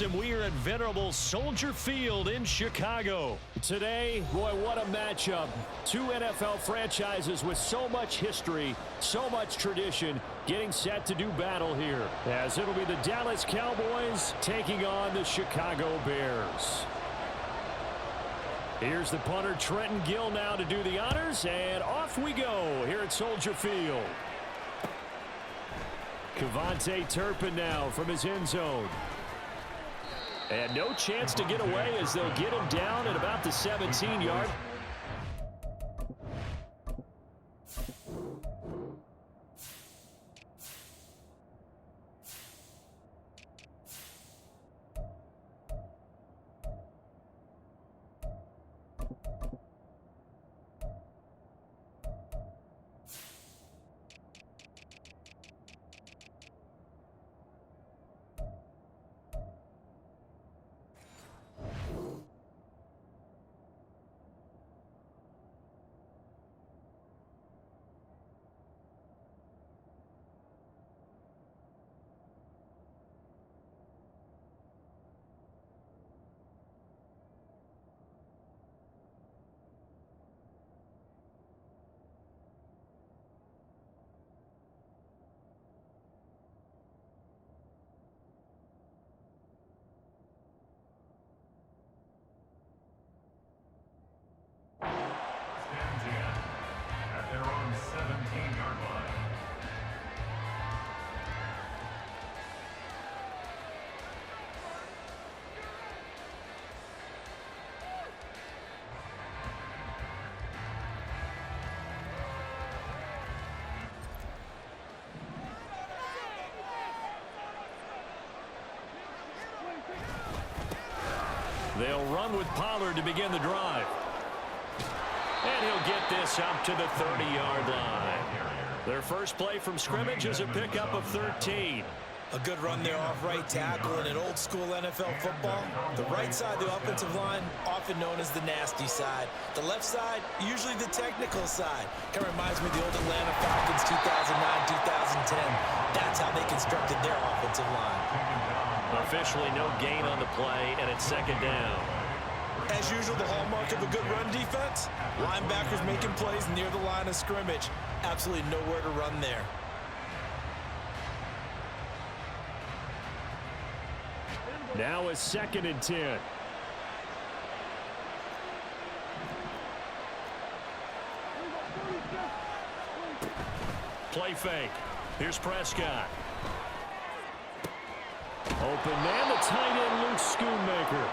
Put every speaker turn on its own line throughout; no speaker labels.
And we are at venerable Soldier Field in Chicago. Today, boy, what a matchup. Two NFL franchises with so much history, so much tradition, getting set to do battle here. As it'll be the Dallas Cowboys taking on the Chicago Bears. Here's the punter, Trenton Gill, now to do the honors, and off we go here at Soldier Field. Cavante Turpin now from his end zone. And no chance to get away as they'll get him down at about the 17-yard.
At their own 17-yard line.
They'll run with Pollard to begin the drive. And he'll get this up to the 30-yard line. Their first play from scrimmage is a pickup of 13.
A good run there off right tackle in an old-school NFL football. The right side of the offensive line, often known as the nasty side. The left side, usually the technical side. Kind of reminds me of the old Atlanta Falcons 2009-2010. That's how they constructed their offensive line.
Officially no gain on the play, and it's second down.
As usual, the hallmark of a good run defense, linebackers making plays near the line of scrimmage. Absolutely nowhere to run there.
Now a 2nd and 10. Play fake. Here's Prescott. Open man, the tight end, Luke Schoonmaker.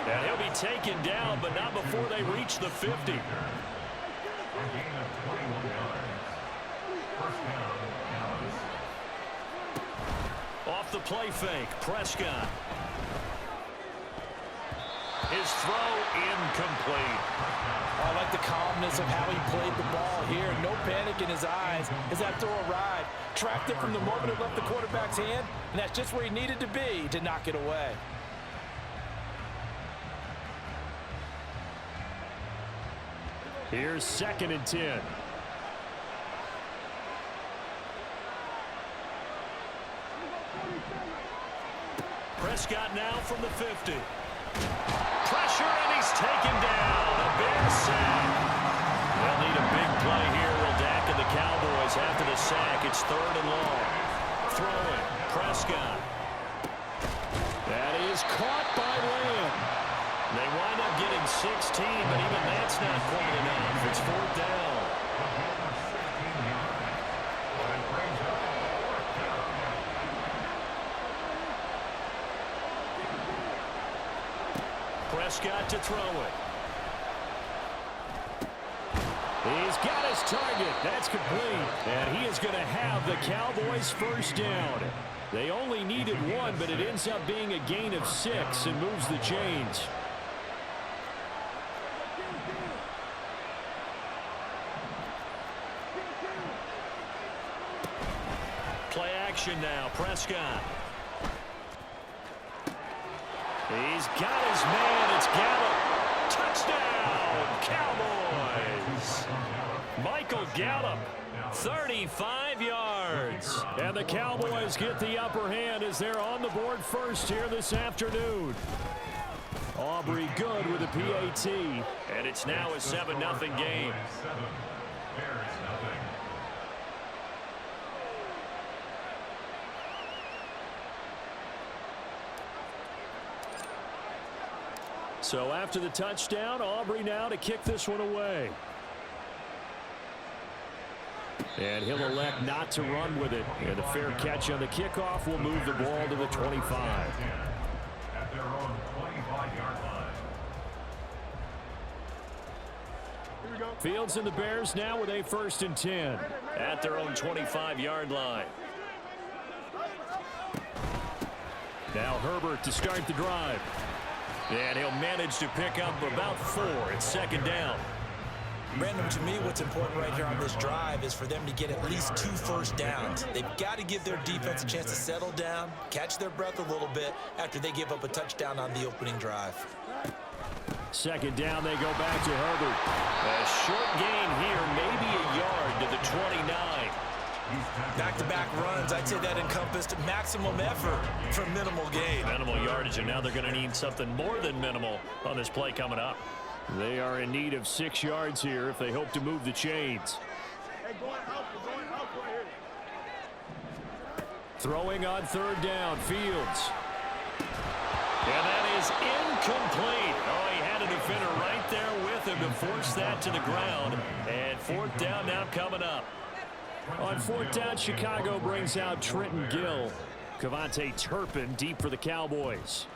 And he'll be taken down, but not before they reach the 50.
A gain of 21 yards. First down, Dallas.
Off the play fake, Prescott. His throw incomplete.
I like the calmness of how he played the ball here. No panic in his eyes as that throw arrived. Tracked it from the moment it left the quarterback's hand, and that's just where he needed to be to knock it away.
Here's 2nd and 10. Prescott now from the 50. Pressure, and he's taken down. The Bears sack. They'll need a big play here. Will Dak and the Cowboys after the sack. It's 3rd and long. Throwing, Prescott. That is caught by Lamb. They wind up getting 16, but even that's not quite enough. It's 4th down. Prescott to throw it. He's got his target. That's complete. And he is going to have the Cowboys first down. They only needed 1, but it ends up being a gain of 6 and moves the chains. Play action now. Prescott. He's got his man. It's Gallup. Touchdown, Cowboys. Michael Gallup, 35 yards. And the Cowboys get the upper hand as they're on the board first here this afternoon. Aubrey good with a PAT. And it's now a 7-0 game. So after the touchdown, Aubrey now to kick this one away. And he'll elect not to run with it. And a fair catch on the kickoff will move the ball to the 25.
At their own 25-yard line.
Fields and the Bears now with a 1st and 10 at their own 25-yard line. Now Herbert to start the drive. And he'll manage to pick up about 4. It's 2nd down.
Brandon, to me, what's important right here on this drive is for them to get at least 2 first downs. They've got to give their defense a chance to settle down, catch their breath a little bit after they give up a touchdown on the opening drive.
2nd down, they go back to Herbert. A short gain here, maybe a yard to the 29.
Back-to-back runs, I'd say that encompassed maximum effort for minimal gain.
Minimal yardage, and now they're going to need something more than minimal on this play coming up. They are in need of 6 yards here if they hope to move the chains. Throwing on 3rd down, Fields. And that is incomplete. Oh, he had a defender right there with him to force that to the ground. And 4th down now coming up. On 4th down, Chicago brings out Trenton Gill. Kavontae Turpin deep for the Cowboys.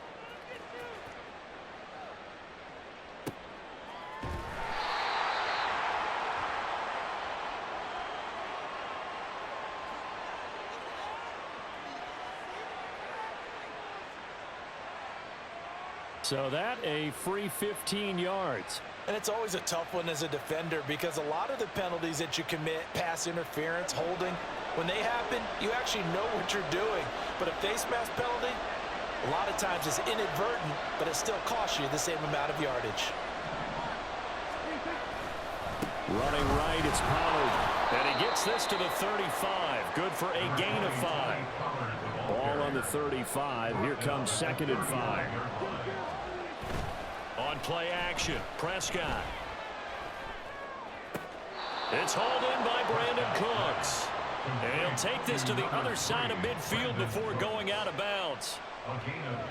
So that a free 15 yards.
And it's always a tough one as a defender because a lot of the penalties that you commit, pass interference, holding, when they happen, you actually know what you're doing. But a face mask penalty, a lot of times it's inadvertent, but it still costs you the same amount of yardage.
Running right, it's Pollard. And he gets this to the 35. Good for a gain of 5. Ball on the 35. Here comes 2nd and 5. On play action, Prescott. It's hauled in by Brandon Cooks. And he'll take this to the other side of midfield before going out of bounds.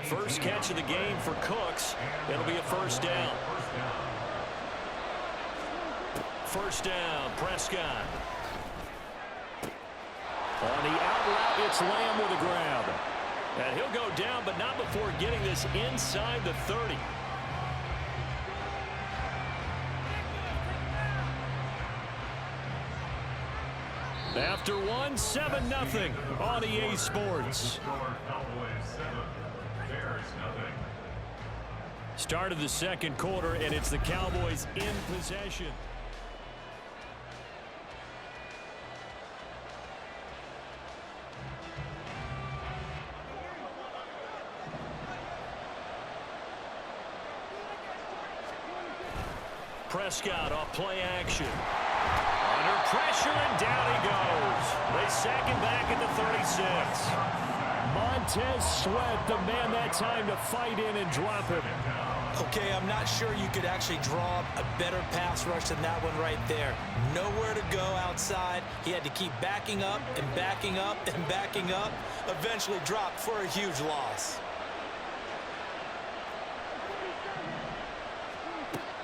First catch of the game for Cooks. It'll be a 1st down. 1st down, Prescott. On the out route, it's Lamb with a grab. And he'll go down, but not before getting this inside the 30. After one, 7-0 on EA Sports. Start of the 2nd quarter, and it's the Cowboys in possession. Prescott off play action. Under pressure, and down he goes. They sack him back at the 36. Montez Sweat, the man that time to fight in and drop him.
Okay, I'm not sure you could actually draw a better pass rush than that one right there. Nowhere to go outside. He had to keep backing up and backing up and backing up. Eventually dropped for a huge loss.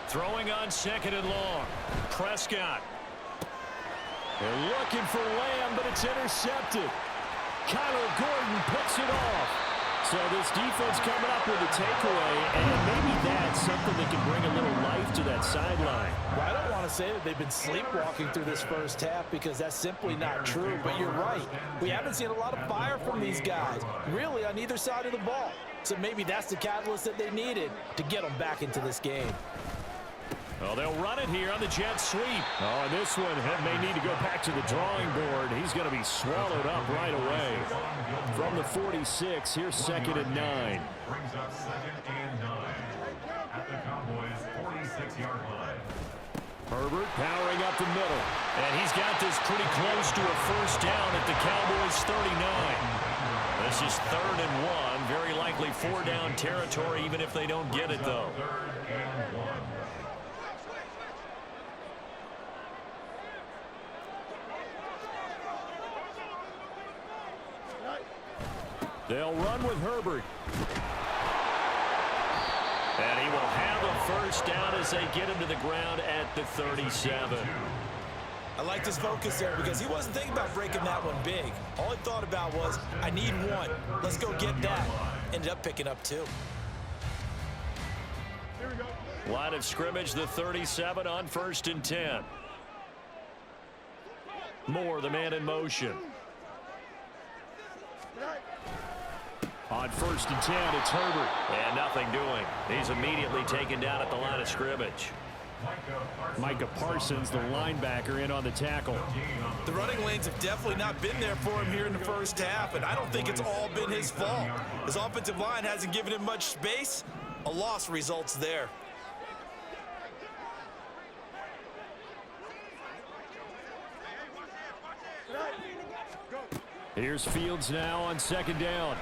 Throwing on 2nd and long. Prescott. They're looking for Lamb, but it's intercepted. Kyler Gordon picks it off. So this defense coming up with a takeaway, and maybe that's something that can bring a little life to that sideline.
Well, I don't want to say that they've been sleepwalking through this first half because that's simply not true, but you're right. We haven't seen a lot of fire from these guys, really on either side of the ball. So maybe that's the catalyst that they needed to get them back into this game.
Well, they'll run it here on the jet sweep. Oh, and this one may need to go back to the drawing board. He's going to be swallowed up right away. From the 46, here's 2nd and 9.
Brings up 2nd and 9 at the Cowboys' 46-yard line.
Herbert powering up the middle. And he's got this pretty close to a first down at the Cowboys' 39. This is 3rd and 1. Very likely 4-down territory, even if they don't get it, though. They'll run with Herbert. And he will have a first down as they get him to the ground at the 37.
I liked his focus there because he wasn't thinking about breaking that one big. All he thought about was, I need one. Let's go get that. Ended up picking up 2.
Line of scrimmage, the 37 on 1st and 10. Moore, the man in motion. On 1st and 10, it's Herbert. And nothing doing. He's immediately taken down at the line of scrimmage. Micah Parsons, the linebacker, in on the tackle.
The running lanes have definitely not been there for him here in the first half, and I don't think it's all been his fault. His offensive line hasn't given him much space. A loss results there.
Here's Fields now on 2nd down.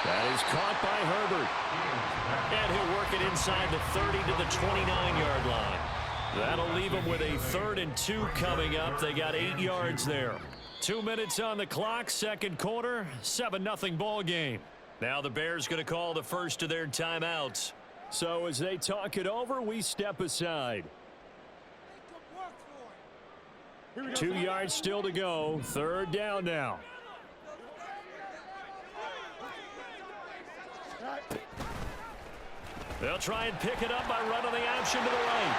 That is caught by Herbert. And he'll work it inside the 30 to the 29-yard line. That'll leave him with a 3rd and 2 coming up. They got 8 yards there. 2 minutes on the clock, 2nd quarter, 7-0 ball game. Now the Bears going to call the first of their timeouts. So as they talk it over, we step aside. 2 yards still to go. 3rd down now. They'll try and pick it up by running the option to the right.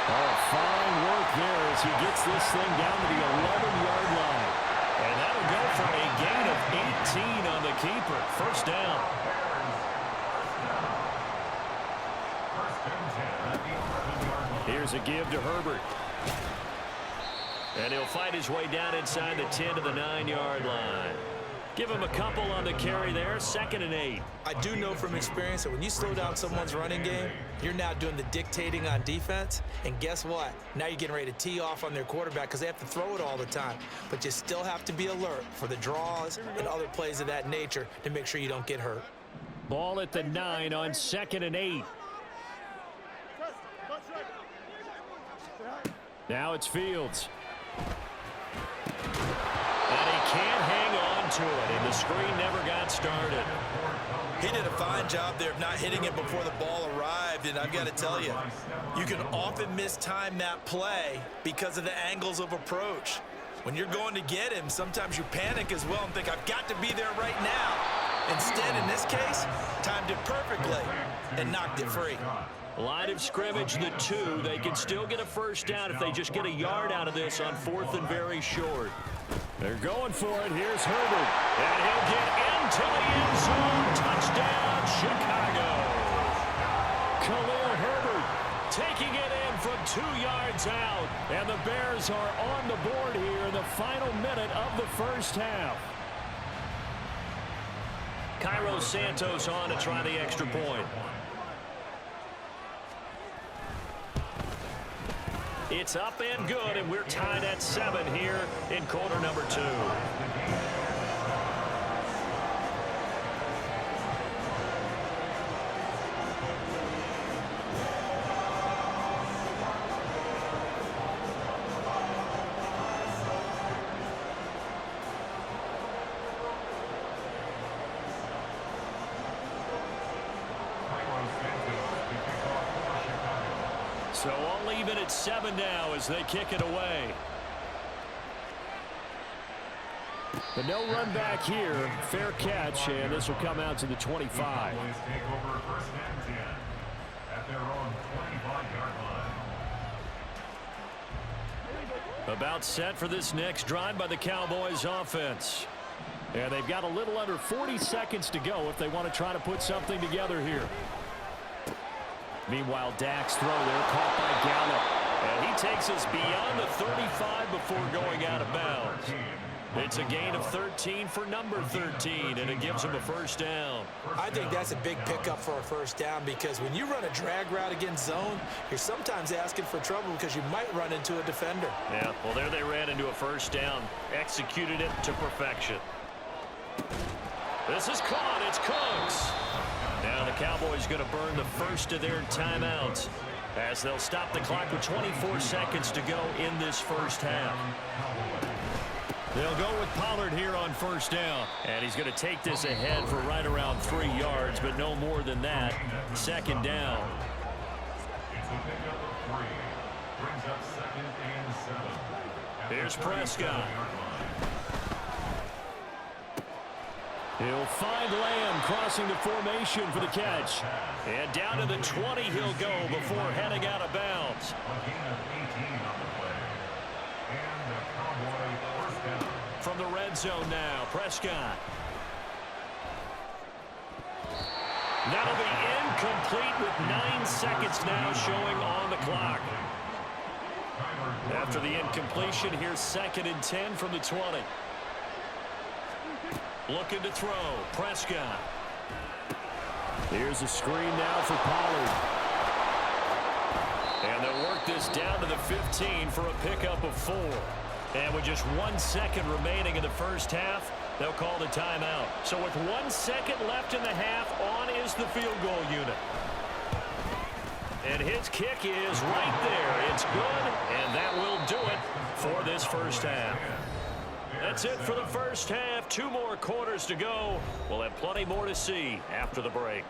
Oh, fine work there as he gets this thing down to the 11-yard line. And that'll go for a gain of 18 on the keeper. First down. Here's a give to Herbert. And he'll fight his way down inside the 10 to the 9-yard line. Give him a couple on the carry there. 2nd and 8.
I do know from experience that when you slow down someone's running game, you're now doing the dictating on defense. And guess what? Now you're getting ready to tee off on their quarterback because they have to throw it all the time. But you still have to be alert for the draws and other plays of that nature to make sure you don't get hurt.
Ball at the 9 on 2nd and 8. Now it's Fields. And he can't hang on to it, and the screen never got started.
He did a fine job there of not hitting it before the ball arrived, and I've got to tell you, you can often mistime that play because of the angles of approach. When you're going to get him, sometimes you panic as well and think, I've got to be there right now. Instead, in this case, timed it perfectly and knocked it free.
Line of scrimmage, the 2. They can still get a first down if they just get a yard out of this on 4th and very short. They're going for it. Here's Herbert. And he'll get into the end zone. Touchdown, Chicago. Khalil Herbert taking it in from 2 yards out. And the Bears are on the board here in the final minute of the first half. Cairo Santos on to try the extra point. It's up and good, and we're tied at 7 here in quarter number 2. So all even at 7 now as they kick it away. But no run back here. Fair catch, and this will come out to the 25.
Cowboys take over 1st and 10 at their own 25-yard line.
About set for this next drive by the Cowboys offense. And they've got a little under 40 seconds to go if they want to try to put something together here. Meanwhile, Dak's throw there caught by Gallup. And he takes us beyond the 35 before going out of bounds. It's a gain of 13 for number 13, and it gives him a first down.
I think that's a big pickup for a first down because when you run a drag route against zone, you're sometimes asking for trouble because you might run into a defender.
Yeah, well, there they ran into a first down. Executed it to perfection. This is caught. It's Cooks. Now the Cowboys going to burn the first of their timeouts as they'll stop the clock with 24 seconds to go in this first half. They'll go with Pollard here on first down. And he's going to take this ahead for right around 3 yards, but no more than that. Second down.
It's a pickup of 3. Brings up 2nd and 7.
Here's Prescott. He'll find Lamb crossing the formation for the catch. And down to the 20 he'll go before heading out of bounds.
A gain of 18 on the play. And the Cowboy first down.
From the red zone now, Prescott. That'll be incomplete with 9 seconds now showing on the clock. After the incompletion, here's 2nd and 10 from the 20. Looking to throw, Prescott. Here's a screen now for Pollard. And they'll work this down to the 15 for a pickup of 4. And with just 1 second remaining in the first half, they'll call the timeout. So with 1 second left in the half, on is the field goal unit. And his kick is right there. It's good, and that will do it for this first half. That's it for the first half. 2 more quarters to go. We'll have plenty more to see after the break.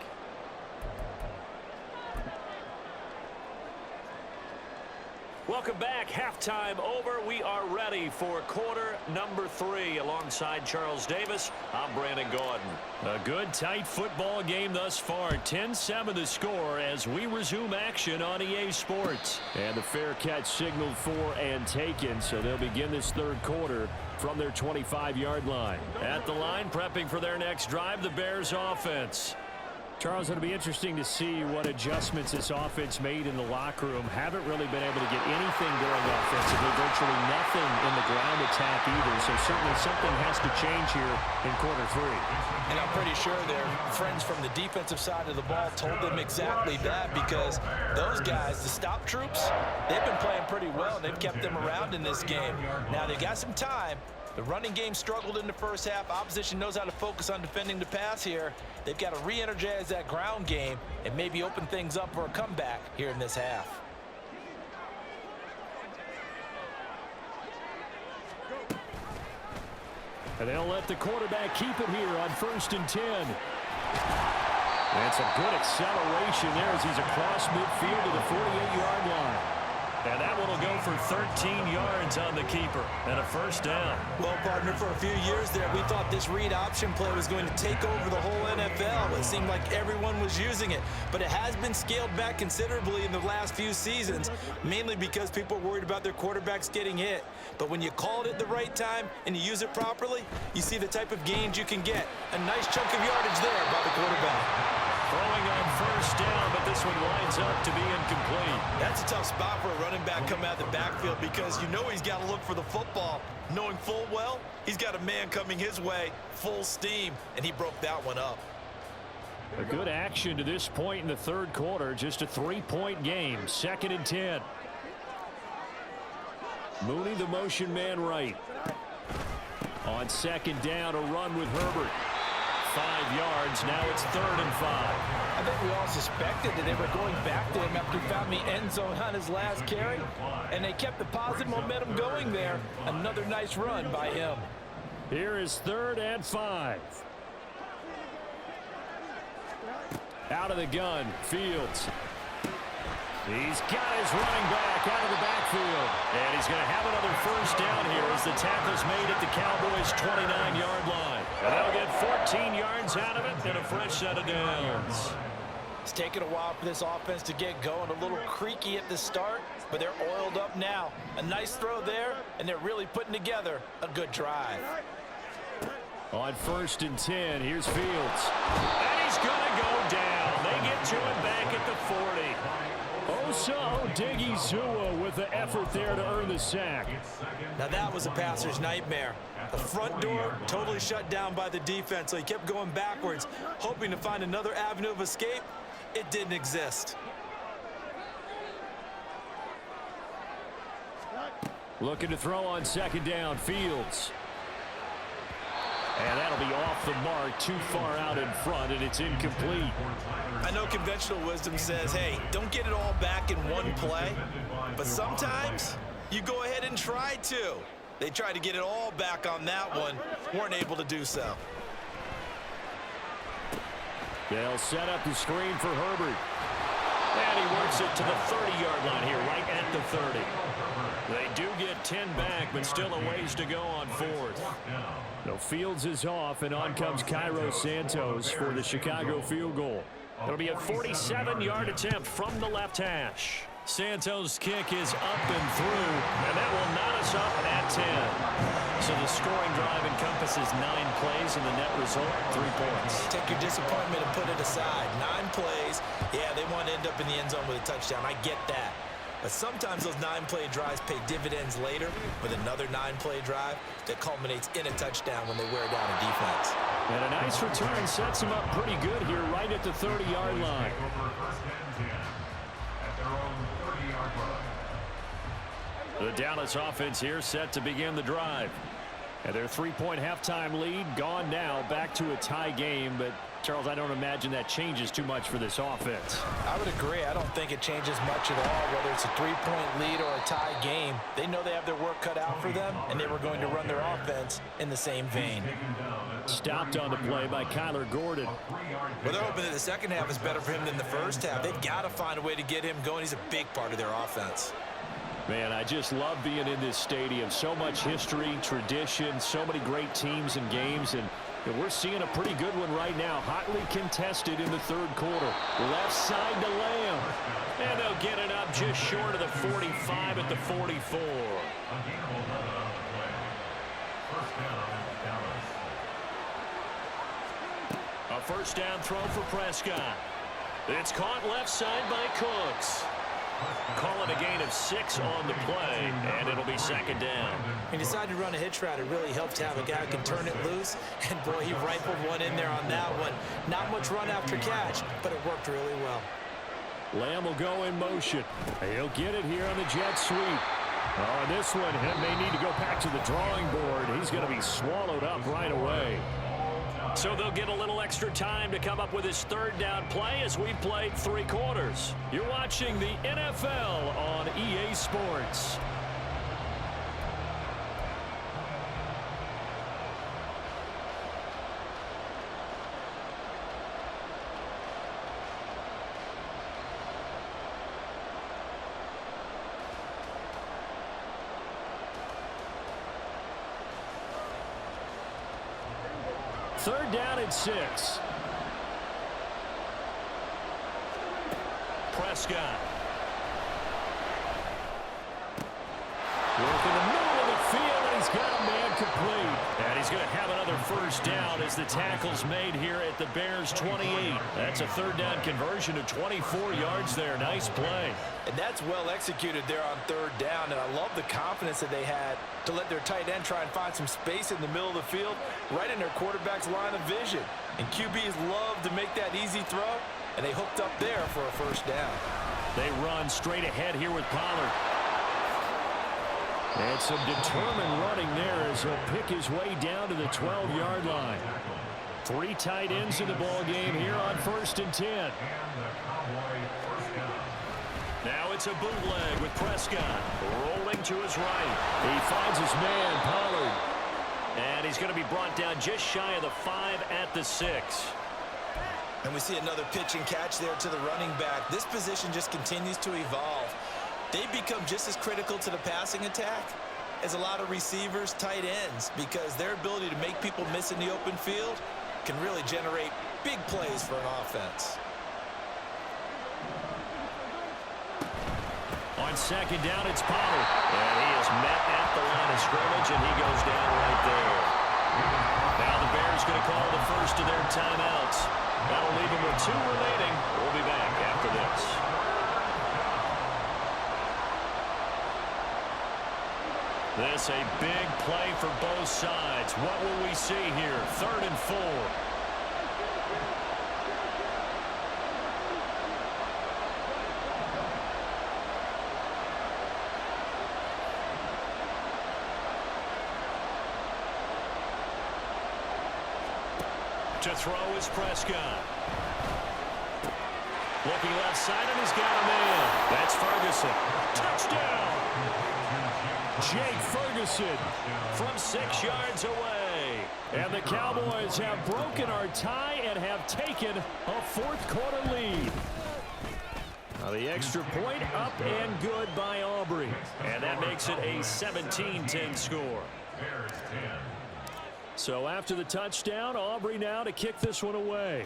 Welcome back. Halftime over. We are ready for quarter number 3. Alongside Charles Davis, I'm Brandon Gaudin. A good, tight football game thus far. 10-7 the score as we resume action on EA Sports. And the fair catch signaled for and taken, so they'll begin this third quarter from their 25-yard line. At the line, prepping for their next drive, the Bears offense. Charles, it'll be interesting to see what adjustments this offense made in the locker room. Haven't really been able to get anything going offensively, virtually nothing in the ground attack either. So certainly something has to change here in quarter 3.
And I'm pretty sure their friends from the defensive side of the ball told them exactly that because those guys, the stop troops, they've been playing pretty well. And they've kept them around in this game. Now they got some time. The running game struggled in the first half. Opposition knows how to focus on defending the pass here. They've got to re-energize that ground game and maybe open things up for a comeback here in this half.
And they'll let the quarterback keep it here on 1st and 10. And some good acceleration there as he's across midfield to the 48-yard line. And that one will go for 13 yards on the keeper and a first down.
Well, partner, for a few years there, we thought this read option play was going to take over the whole NFL. It seemed like everyone was using it, but it has been scaled back considerably in the last few seasons, mainly because people are worried about their quarterbacks getting hit. But when you call it at the right time and you use it properly, you see the type of gains you can get. A nice chunk of yardage there by the quarterback.
Throwing on first down, but this one winds up to be incomplete.
That's a tough spot for a running back coming out of the backfield because you know he's got to look for the football, knowing full well he's got a man coming his way full steam, and he broke that one up.
A good action to this point in the third quarter, just a 3-point game. 2nd and 10. Mooney, the motion man right. On 2nd down, a run with Herbert. 5 yards. Now it's 3rd and 5.
I think we all suspected that they were going back to him after he found the end zone on his last carry, and they kept the positive momentum going there. Another nice run by him.
Here is 3rd and 5. Out of the gun, Fields. He's got his running back out of the backfield. And he's going to have another first down here as the tackle's made at the Cowboys' 29-yard line. And they'll get 14 yards out of it and a fresh set of downs.
It's taken a while for this offense to get going. A little creaky at the start, but they're oiled up now. A nice throw there, and they're really putting together a good drive.
On 1st and 10, here's Fields. And he's going to go down. They get to him back at the 40. Osa Odigizua with the effort there to earn the sack.
Now that was a passer's nightmare. The front door totally shut down by the defense, so he kept going backwards, hoping to find another avenue of escape. It didn't exist.
Looking to throw on second down, Fields. And that'll be off the mark, too far out in front, and it's incomplete.
I know conventional wisdom says, hey, don't get it all back in one play, but sometimes you go ahead and try to. They tried to get it all back on that one, weren't able to do so.
They'll set up the screen for Herbert. And he works it to the 30-yard line here, right at the 30. They do get 10 back, but still a ways to go on fourth. No, Fields is off, and on comes Cairo Santos for the Chicago field goal. It'll be a 47-yard attempt from the left hash. Santos' kick is up and through, and that will knot us up at 10. So the scoring drive encompasses 9 plays, and the net result, 3 points.
Take your disappointment and put it aside. 9 plays. Yeah, they want to end up in the end zone with a touchdown. I get that. But sometimes those 9-play drives pay dividends later with another 9-play drive that culminates in a touchdown when they wear down a defense.
And a nice return sets them up pretty good here right at the 30-yard line. The Dallas offense here set to begin the drive. And their 3-point halftime lead gone now, back to a tie game. But, Charles, I don't imagine that changes too much for this offense.
I would agree. I don't think it changes much at all, whether it's a 3-point lead or a tie game. They know they have their work cut out for them, and they were going to run their offense in the same vein.
Stopped on the play by Kyler Gordon.
Well, they're hoping that the second half is better for him than the first half. They've got to find a way to get him going. He's a big part of their offense.
Man, I just love being in this stadium. So much history, tradition, so many great teams and games, and we're seeing a pretty good one right now. Hotly contested in the third quarter. Left side to Lamb. And they'll get it up just short of the 45 at the 44. A first down throw for Prescott. It's caught left side by Cooks. Call it a gain of 6 on the play, and it'll be second down.
He decided to run a hitch route. It really helped to have a guy who can turn it loose. And, boy, he rifled one in there on that one. Not much run after catch, but it worked really well.
Lamb will go in motion. He'll get it here on the jet sweep. Oh, and this one, he may need to go back to the drawing board. He's going to be swallowed up right away. So they'll get a little extra time to come up with his third down play as we've played 3 quarters. You're watching the NFL on EA Sports. Third down and 6. Prescott. Work in the middle of the field, and he's got a man complete. And he's going to have another first down as the tackle's made here at the Bears' 28. That's a third down conversion of 24 yards there. Nice play.
And that's well executed there on third down, and I love the confidence that they had to let their tight end try and find some space in the middle of the field, right in their quarterback's line of vision. And QBs love to make that easy throw, and they hooked up there for a first down.
They run straight ahead here with Pollard. And some determined running there as he'll pick his way down to the 12-yard line. 3 tight ends in the ball game here on 1st and 10. Now it's a bootleg with Prescott rolling to his right. He finds his man, Pollard. And he's going to be brought down just shy of the 5 at the 6.
And we see another pitch and catch there to the running back. This position just continues to evolve. They become just as critical to the passing attack as a lot of receivers, tight ends, because their ability to make people miss in the open field can really generate big plays for an offense.
On second down, it's Pollard. And he is met at the line of scrimmage, and he goes down right there. Now the Bears going to call the first of their timeouts. That'll leave them with 2 remaining. We'll be back after this. This a big play for both sides. What will we see here? 3rd and 4. To throw is Prescott. Looking left side, and he's got him in. That's Ferguson. Touchdown! Jake Ferguson from 6 yards away. And the Cowboys have broken our tie and have taken a 4th quarter lead. Now the extra point up and good by Aubrey. And that makes it a 17-10 score. So after the touchdown, Aubrey now to kick this one away.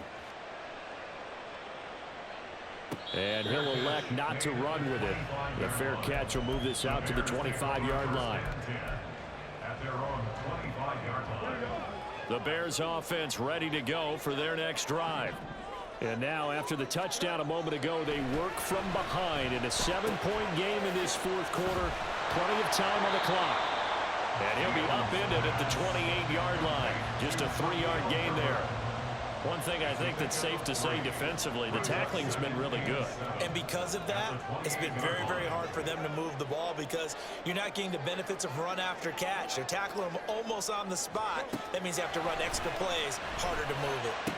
And he'll elect not to run with it. The fair catch will move this out to the 25-yard line. The Bears offense ready to go for their next drive. And now after the touchdown a moment ago, they work from behind in a 7-point game in this 4th quarter. Plenty of time on the clock. And he'll be upended at the 28-yard line. Just a 3-yard gain there. One thing I think that's safe to say defensively, the tackling's been really good.
And because of that, it's been very, very hard for them to move the ball because you're not getting the benefits of run after catch. They're tackling them almost on the spot. That means you have to run extra plays, harder to move it.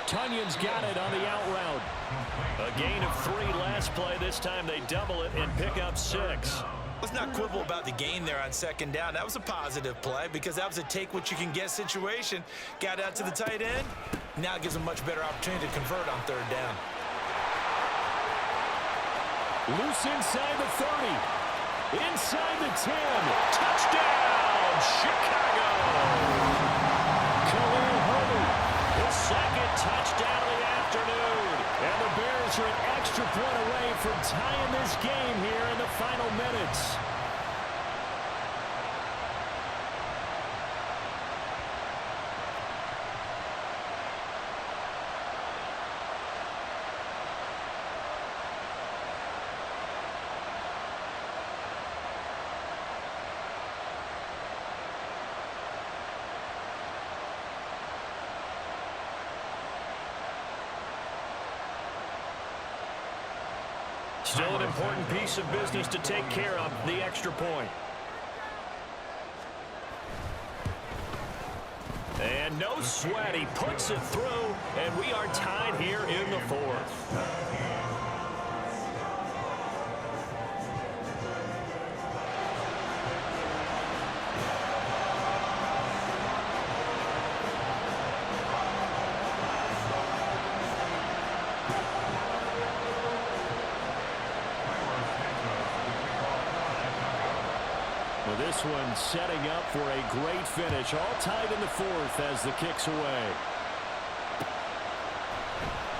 Tunyon's got it on the out route. A gain of 3 last play. This time they double it and pick up 6.
Let's not quibble about the gain there on 2nd down. That was a positive play because that was a take-what-you-can-get situation. Got out to the tight end. Now it gives them a much better opportunity to convert on 3rd down.
Loose inside the 30. Inside the 10. Touchdown, Chicago! Khalil Herbert, his 2nd touchdown of the afternoon. And the Bears are an extra point away from tying this game here in the final minutes. Still an important piece of business to take care of, the extra point. And no sweat, he puts it through, and we are tied here in the 4th. This one setting up for a great finish. All tied in the 4th as the kick's away.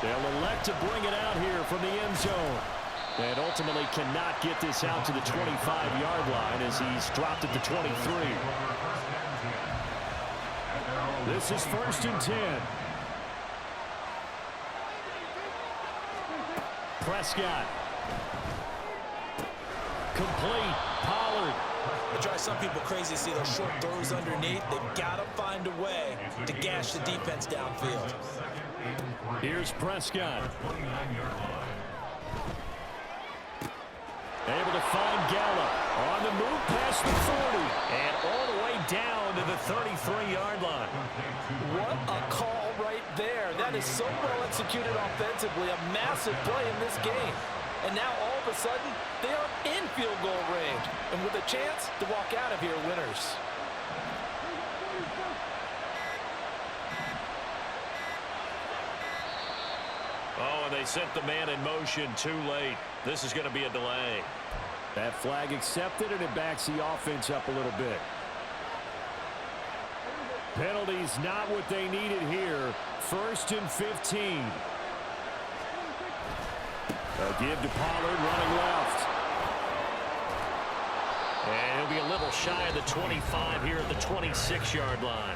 They'll elect to bring it out here from the end zone. And ultimately cannot get this out to the 25-yard line as he's dropped at the 23. This is 1st and 10. Prescott. Complete. Pollard.
It drives some people crazy to see those short throws underneath. They've got to find a way to gash the defense downfield.
Here's Prescott. Able to find Gallup. On the move past the 40. And all the way down to the 33-yard line.
What a call right there. That is so well executed offensively. A massive play in this game. And now all of a sudden, they are in field goal range. And with a chance to walk out of here winners.
Oh, and they sent the man in motion too late. This is going to be a delay. That flag accepted, and it backs the offense up a little bit. Penalties not what they needed here. 1st and 15. A give to Pollard running left. And he'll be a little shy of the 25 here at the 26-yard line.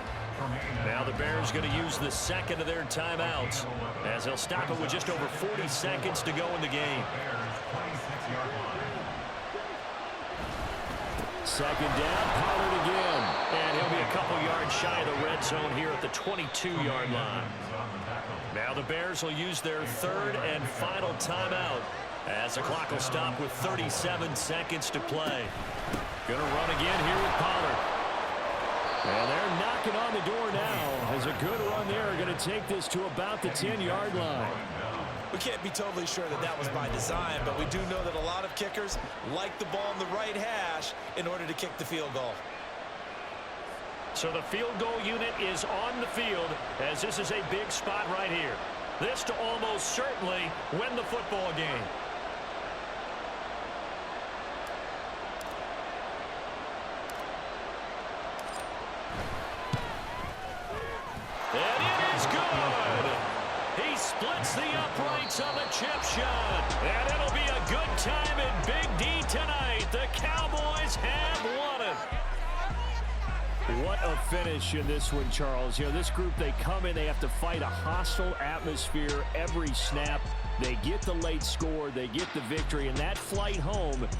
Now the Bears going to use the 2nd of their timeouts as they'll stop it with just over 40 seconds to go in the game. Second down, Pollard again. And he'll be a couple yards shy of the red zone here at the 22-yard line. Now the Bears will use their third and final timeout as the clock will stop with 37 seconds to play. Gonna run again here with Pollard. And they're knocking on the door now as a good run there. Going to take this to about the 10-yard line.
We can't be totally sure that that was by design, but we do know that a lot of kickers like the ball in the right hash in order to kick the field goal.
So the field goal unit is on the field as this is a big spot right here. This to almost certainly win the football game. And it is good. He splits the uprights on the chip shot. And it'll be a good time in Big D tonight. The Cowboys have won it. What a finish in this one, Charles. You know, this group, they come in, they have to fight a hostile atmosphere every snap. They get the late score, they get the victory, and that flight home